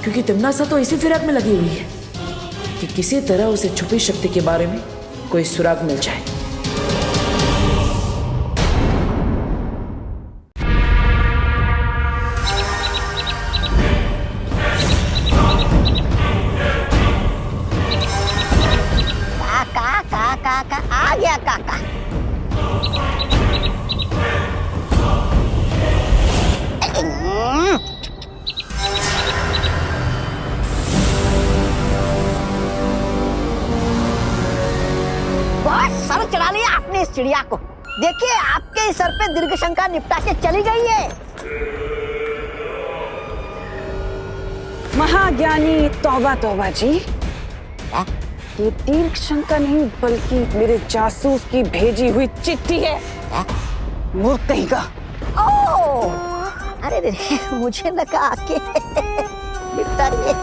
क्योंकि तिमनासा तो इसी फिराक में लगी हुई है कि किसी तरह उसे छुपी शक्ति के बारे में कोई सुराग मिल जाए। इस चिड़िया को। देखिए आपके सर पे दीर्घ शंका निपटा के चली गई है। महाज्ञानी तौबा तौबा जी, ये दीर्घ शंका नहीं बल्कि मेरे जासूस की भेजी हुई चिट्ठी है। मूर्ख कहीं का। ओह, अरे रे, मुझे लगा आके निपटा के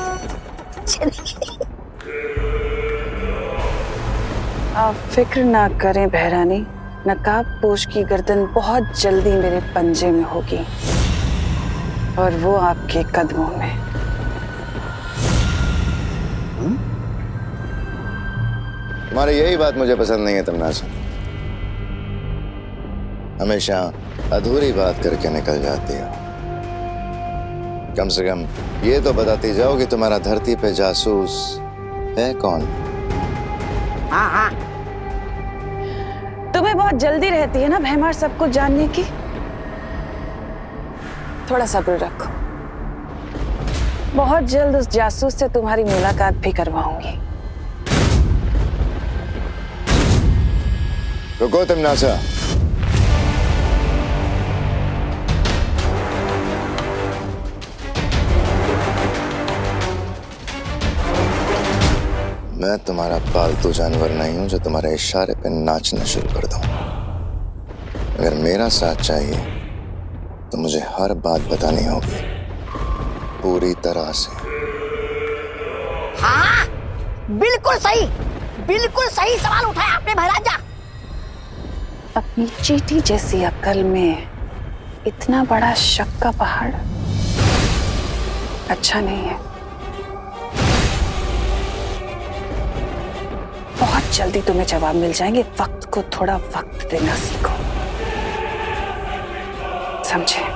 चली गई। आप फिक्र ना करें बहरानी, नकाबपोश की गर्दन बहुत जल्दी मेरे पंजे में होगी और वो आपके कदमों में। तुम्हारी यही बात मुझे पसंद नहीं है तमन्नासा। हमेशा अधूरी बात करके निकल जाती हो। कम से कम ये तो बताती जाओ कि तुम्हारा धरती पे जासूस है कौन? हाँ हाँ, तुम्हें बहुत जल्दी रहती है ना भैमार सब कुछ जानने की। थोड़ा सब्र रखो, बहुत जल्द उस जासूस से तुम्हारी मुलाकात भी करवाऊंगी। रुको तमन्नासा, मैं तुम्हारा पालतू जानवर नहीं हूं जो तुम्हारे इशारे पे नाचना शुरू कर दूं। अगर मेरा साथ चाहिए तो मुझे हर बात बतानी होगी पूरी तरह से। हाँ, बिल्कुल सही सवाल उठाया आपने महाराजा। अपनी चींटी जैसी अक्ल में इतना बड़ा शक का पहाड़ अच्छा नहीं है। बहुत जल्दी तुम्हें जवाब मिल जाएंगे। वक्त को थोड़ा वक्त देना सीखो, समझे?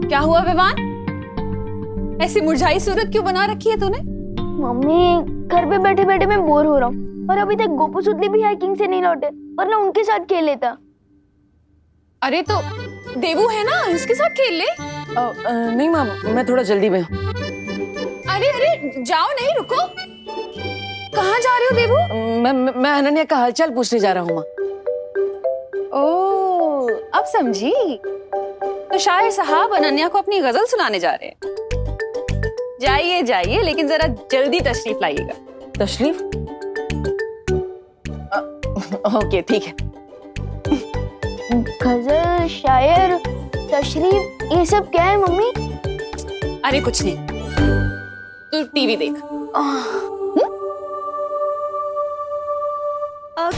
क्या हुआ विवान? ऐसी मुरझाई सूरत क्यों बना रखी है तूने? मम्मी, घर पे बैठे बैठे मैं बोर हो रहा हूँ और अभी तक गोपू सुतली भी हाइकिंग से नहीं लौटे, वरना उनके साथ खेल लेता। अरे तो देवू है ना, इसके साथ खेल ले। नहीं माँ, मैं थोड़ा जल्दी में हूँ। अरे जाओ, नहीं रुको। कहाँ जा रहे हो देवू? मैं अनन्या का हालचाल पूछने जा रहा हूँ माँ। ओह, अब समझी। तो शायर साहब अनन्या को अपनी गजल सुनाने जा रहे हैं। जाइए जाइए, लेकिन जरा जल्दी तशरीफ लाइएगा। तशरीफ? ओके, ठीक है। गजल, शायर, तशरीफ, ये सब क्या है मम्मी? अरे कुछ नहीं, तू टीवी देख।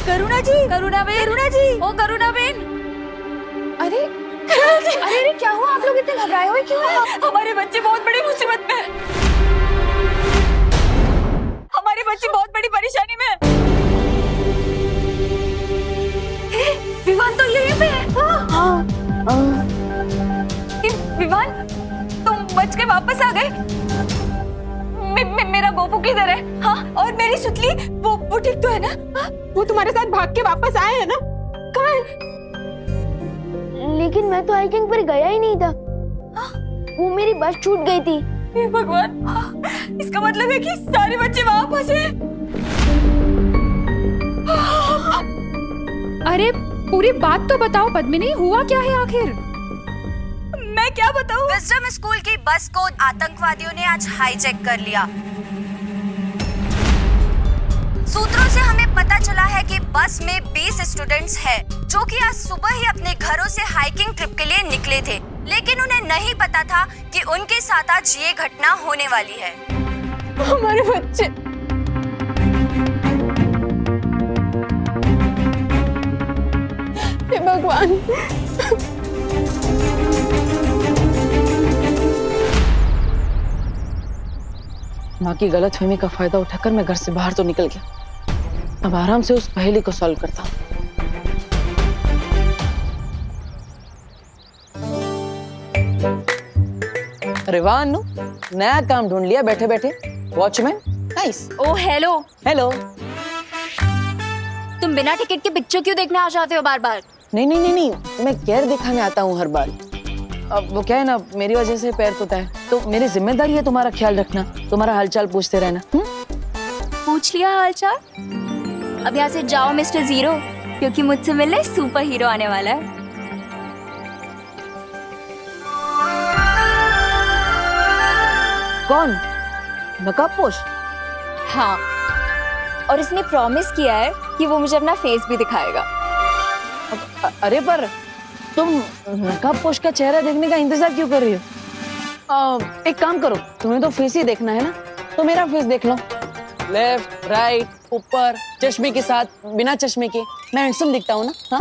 करुणा जी, करुणा जी, ओ करुणा बेन। अरे अरे क्या हुआ? आप लोग इतने घबराए हुए क्यों हैं? हमारे बच्चे बहुत बड़ी मुसीबत में हैं। हमारे बच्चे बहुत बड़ी परेशानी में हैं। विवान तो यहीं पे है। विवान, तुम बच के वापस आ गए। मेरा गोपू किधर है? हाँ, और मेरी सुतली, वो ठीक तो है ना? वो तुम्हारे साथ भाग के वापस आए हैं ना? कहाँ है? लेकिन मैं तो हाइकिंग पर गया ही नहीं था। वो मेरी बस छूट गई थी। हे भगवान, इसका मतलब है कि सारे बच्चे वहां फंसे। अरे पूरी बात तो बताओ पद्मिनी, हुआ क्या है आखिर? मैं क्या बताऊं? विजडम स्कूल की बस को आतंकवादियों ने आज हाईजैक कर लिया। सूत्रों से हमें पता चला है कि बस में 20 स्टूडेंट्स हैं, जो कि आज सुबह ही अपने घरों से हाइकिंग ट्रिप के लिए निकले थे, लेकिन उन्हें नहीं पता था कि उनके साथ आज ये घटना होने वाली है। हमारे बच्चे, हे भगवान। माँ की गलतफहमी का फायदा उठाकर मैं घर से बाहर तो निकल गया। अब आराम से उस पहेली को सॉल्व करता हूँ। अरे वाह अनु, नया काम ढूंढ लिया बैठे बैठे। Watchman, nice. ओ हेलो। हेलो। तुम बिना टिकट के पिक्चर क्यों देखने आ जाते हो बार बार? नहीं नहीं नहीं नहीं, मैं केयर दिखाने आता हूँ हर बार। अब वो क्या है ना, मेरी वजह से पैर टूटा है, तो मेरी जिम्मेदारी है तुम्हारा ख्याल रखना, तुम्हारा हालचाल पूछते रहना। पूछ लिया हालचाल? अब यहाँ से जाओ मिस्टर जीरो, क्योंकि मुझसे मिलने सुपर हीरो आने वाला है। कौन? नकाबपोश? हाँ, और इसने प्रॉमिस किया है कि वो मुझे अपना फेस भी दिखाएगा। अरे पर तुम नकाबपोश का चेहरा देखने का इंतजार क्यों कर रही हो? एक काम करो, तुम्हें तो फेस ही देखना है ना, तो मेरा फेस देख लो। लेफ्ट, राइट, ऊपर, चश्मे के साथ, बिना चश्मे के, मैं हैंडसम दिखता हूँ ना? हाँ?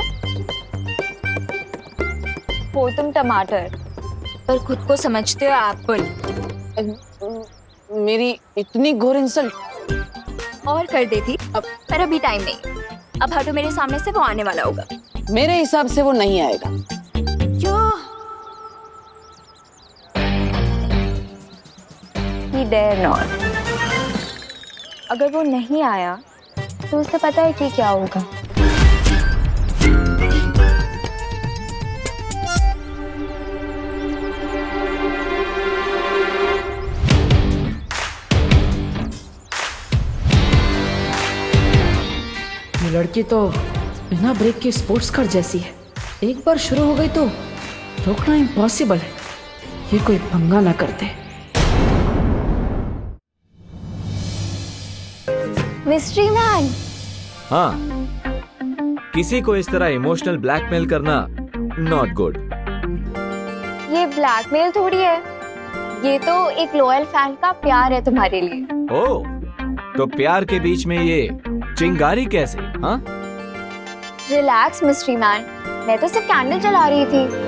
हो तुम टमाटर, पर खुद को समझते हो एप्पल। मेरी इतनी घोर इंसल्ट और कर देती, पर अभी टाइम नहीं। अब हटो मेरे सामने से, वो आने वाला होगा। मेरे हिसाब से वो नहीं आएगा। क्यों? He dare not। अगर वो नहीं आया तो उसे पता है कि क्या होगा। ये लड़की तो बिना ब्रेक के स्पोर्ट्स कार जैसी है। एक बार शुरू हो गई तो रोकना इम्पॉसिबल है। ये कोई पंगा ना करते। Mystery man. हाँ, किसी को इस तरह इमोशनल ब्लैकमेल करना नॉट गुड। ये ब्लैकमेल थोड़ी है, ये तो एक लॉयल फैन का प्यार है तुम्हारे लिए। ओह, तो प्यार के बीच में ये चिंगारी कैसे? हाँ, रिलैक्स मिस्ट्री मैन, मैं तो सिर्फ कैंडल जला रही थी।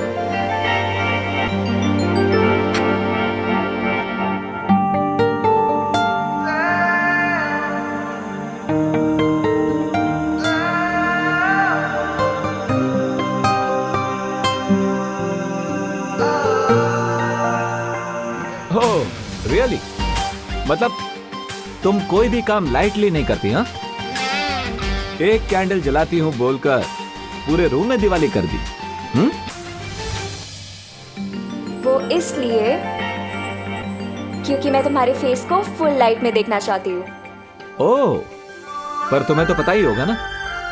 ओह, रियली? मतलब तुम कोई भी काम लाइटली नहीं करती? हाँ, एक कैंडल जलाती हूँ बोलकर पूरे रूम में दिवाली कर दी। वो इसलिए क्योंकि मैं तुम्हारे फेस को फुल लाइट में देखना चाहती हूँ। ओह, पर तुम्हें तो पता ही होगा ना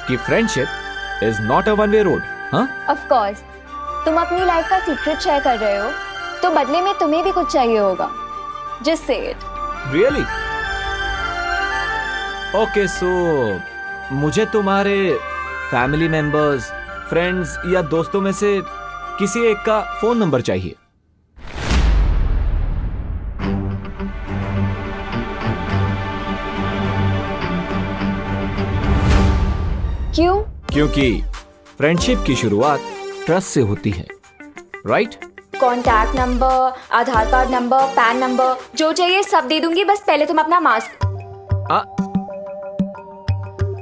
कि friendship is not a one way road. हाँ, ऑफ कोर्स, तुम अपनी लाइफ का सीक्रेट शेयर कर रहे हो, तो बदले में तुम्हें भी कुछ चाहिए होगा। Just say it. Really? Okay, सो मुझे तुम्हारे फैमिली मेंबर्स, फ्रेंड्स या दोस्तों में से किसी एक का फोन नंबर चाहिए। क्यों? क्योंकि फ्रेंडशिप की शुरुआत ट्रस्ट से होती है, right? Contact number, Aadhaar card number, PAN number, जो चाहिए सब दे दूंगी, बस पहले तुम अपना mask.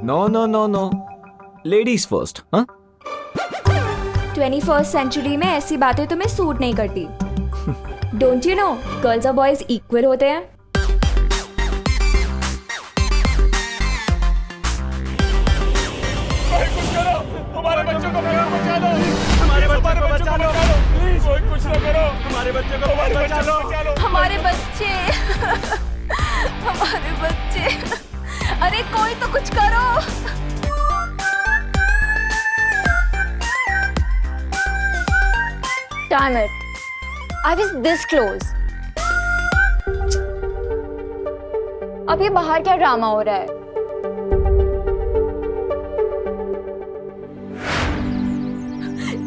No no no no, ladies first. हाँ, 21st सेंचुरी में ऐसी बातें तुम्हें सूट नहीं करती। डोंट यू नो, गर्ल्स और बॉयज इक्वल होते हैं। हमारे बच्चों को बचा लो, हमारे बच्चों को बचा लो, प्लीज कोई कुछ ना करो, हमारे बच्चों को बचा लो, हमारे बच्चे, हमारे बच्चे, अरे कोई तो कुछ करो। Damn it, I was this close. अब ये बाहर क्या ड्रामा हो रहा है?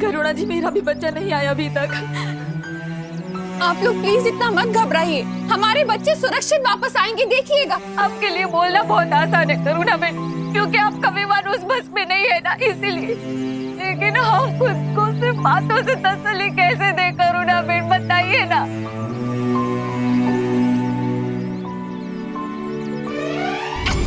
करुणा जी, मेरा भी बच्चा नहीं आया अभी तक। आप लोग प्लीज इतना मत घबराइए, हमारे बच्चे सुरक्षित वापस आएंगे, देखिएगा। आपके लिए बोलना बहुत आसान है करुणा बेन, क्योंकि आपका विमान उस बस में नहीं है ना, इसीलिए। लेकिन हम खुद को सिर्फ बातों से तसल्ली कैसे दे करुणा बेन, बताइए ना।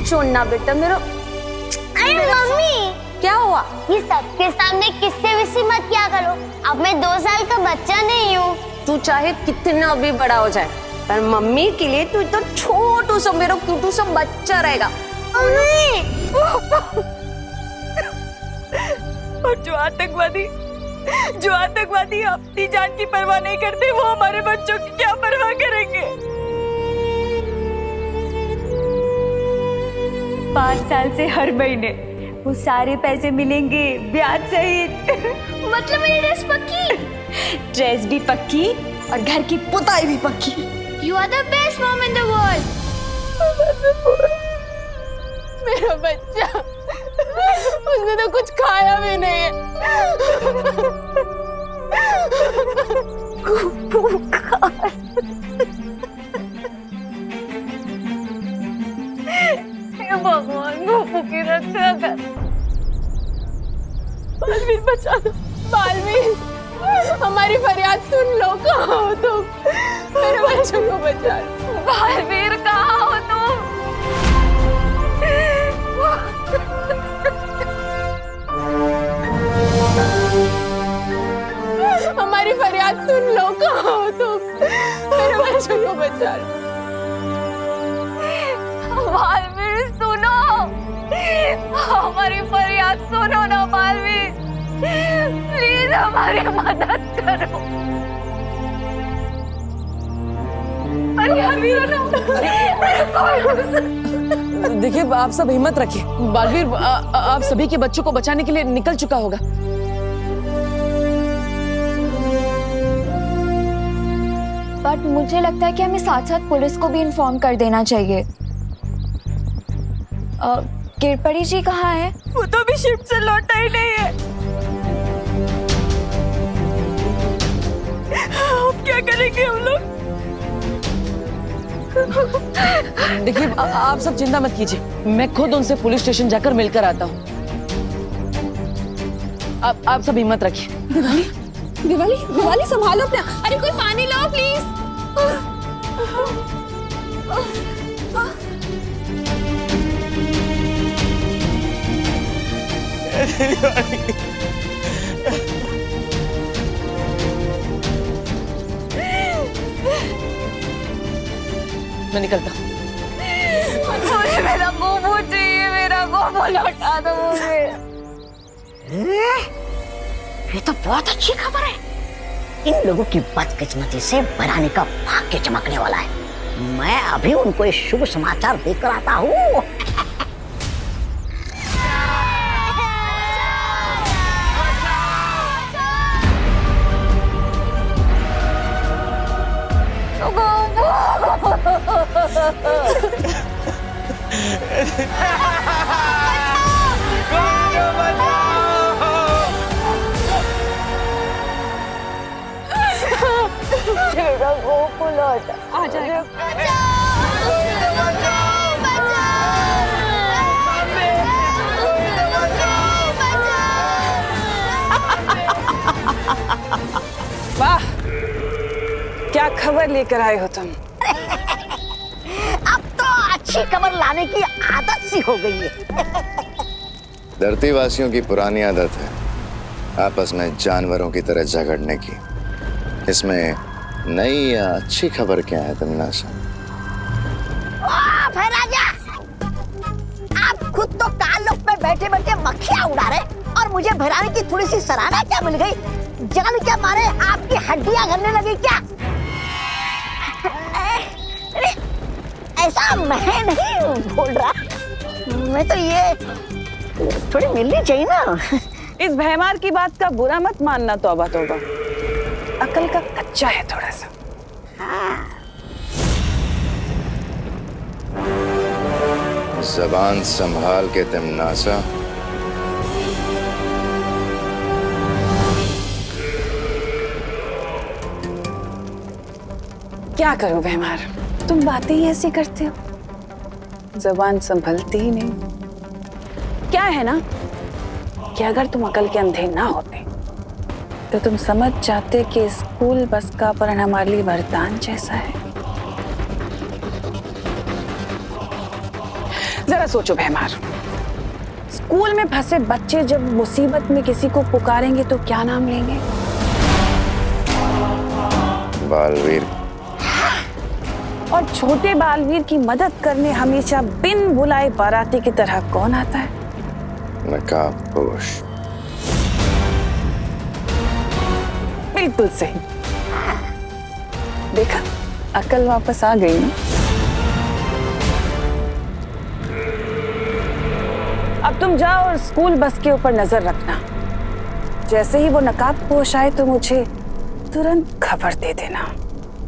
छोड़ना बेटा मेरा। अरे मम्मी, क्या हुआ? ये सबके सामने किससे विसी मत किया करो। अब मैं 2 साल का बच्चा नहीं हूँ। तू चाहे कितना भी बड़ा हो जाए, पर मम्मी के लिए तू तो छोटू सा मेरा क्यूटू सा बच्चा रहेगा। और जो आतंकवादी अपनी जान की परवाह नहीं करते, वो हमारे बच्चों की क्या परवाह करेंगे? 5 साल से हर महीने वो सारे पैसे मिलेंगे ब्याज सहित। मतलब मेरी ड्रेस पक्की? ड्रेस भी पक्की और घर की पुताई भी पक्की। You are the best mom in the world. मेरा बच्चा, उसने तो कुछ खाया भी नहीं है। भगवान गोपू की रक्षा कर। बालवीर बचा लो, बालवीर, हमारी फरियाद सुन लो। कहाँ हो तुम? मेरे बच्चों को बचा लो। बालवीर कहाँ हो तुम? हमारी फरियाद सुन लो। कहाँ हो तुम? मेरे बच्चों को बचा लो। बालवीर सुनो, हमारी फरियाद सुनो ना बालवीर, प्लीज हमारी मदद करो। देखिए, आप सब हिम्मत रखिए। बालवीर आप सभी के बच्चों को बचाने के लिए निकल चुका होगा। बट मुझे लगता है कि हमें साथ साथ पुलिस को भी इन्फॉर्म कर देना चाहिए। किरपरी जी कहाँ है? वो तो अभी शिफ्ट से लौटा ही नहीं है। अब क्या करेंगे हम लोग? देखिए, आप सब चिंता मत कीजिए, मैं खुद उनसे पुलिस स्टेशन जाकर मिलकर आता हूँ। आप सब हिम्मत रखिए। दिवाली संभालो अपना। अरे कोई पानी लाओ प्लीज। मैं निकलता हूँ। मुझे मेरा गोबू चाहिए, मेरा गोबू लौटा दो मुझे। ये तो बहुत अच्छी खबर है। इन लोगों की बदकिस्मती से भैरानी का भाग्य चमकने वाला है। मैं अभी उनको एक शुभ समाचार देकर आता हूँ। मेरा गोपू लौटा। आ जाएगा। वाह, क्या खबर लेकर आए हो तुम? अब तो अच्छी खबर लाने की आदत सी हो गई है। धरती वासियों की पुरानी आदत है आपस में जानवरों की तरह झगड़ने की। इसमें नई या अच्छी खबर क्या है तमन्नासा? राजा, आप खुद तो कालोक में बैठे बैठे मक्खियां उड़ा रहे और मुझे भैरानी की थोड़ी सी सराहना क्या मिल गई? जान क्या मारे आपकी हड्डियां गलने लगी क्या? ऐसा मैं नहीं बोल रहा, मैं तो ये थोड़ी मिलनी चाहिए ना। इस भैमार की बात का बुरा मत मानना। तौबा तौबा, अकल का कच्चा है थोड़ा सा। जबान संभाल के तमन्नासा। क्या करूं भैमार, तुम बातें ही ऐसी करते हो, जबान संभलती ही नहीं। क्या है ना कि अगर तुम अकल के अंधे ना होते तो तुम समझ जाते कि स्कूल बस का अपहरण हमारे लिए वरदान जैसा है। जरा सोचो भैमार, स्कूल में फंसे बच्चे जब मुसीबत में किसी को पुकारेंगे तो क्या नाम लेंगे? बालवीर। और छोटे बालवीर की मदद करने हमेशा बिन बुलाए बाराती की तरह कौन आता है? नकाबपोश। बिल्कुल सही। देखा, अकल वापस आ गई ना। अब तुम जाओ और स्कूल बस के ऊपर नजर रखना। जैसे ही वो नकाबपोश आए तो मुझे तुरंत खबर दे देना।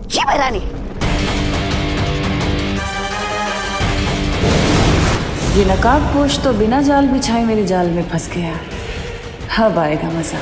जी महारानी। ये नकाबपोश तो बिना जाल बिछाए मेरे जाल में फंस गया। अब आएगा मजा।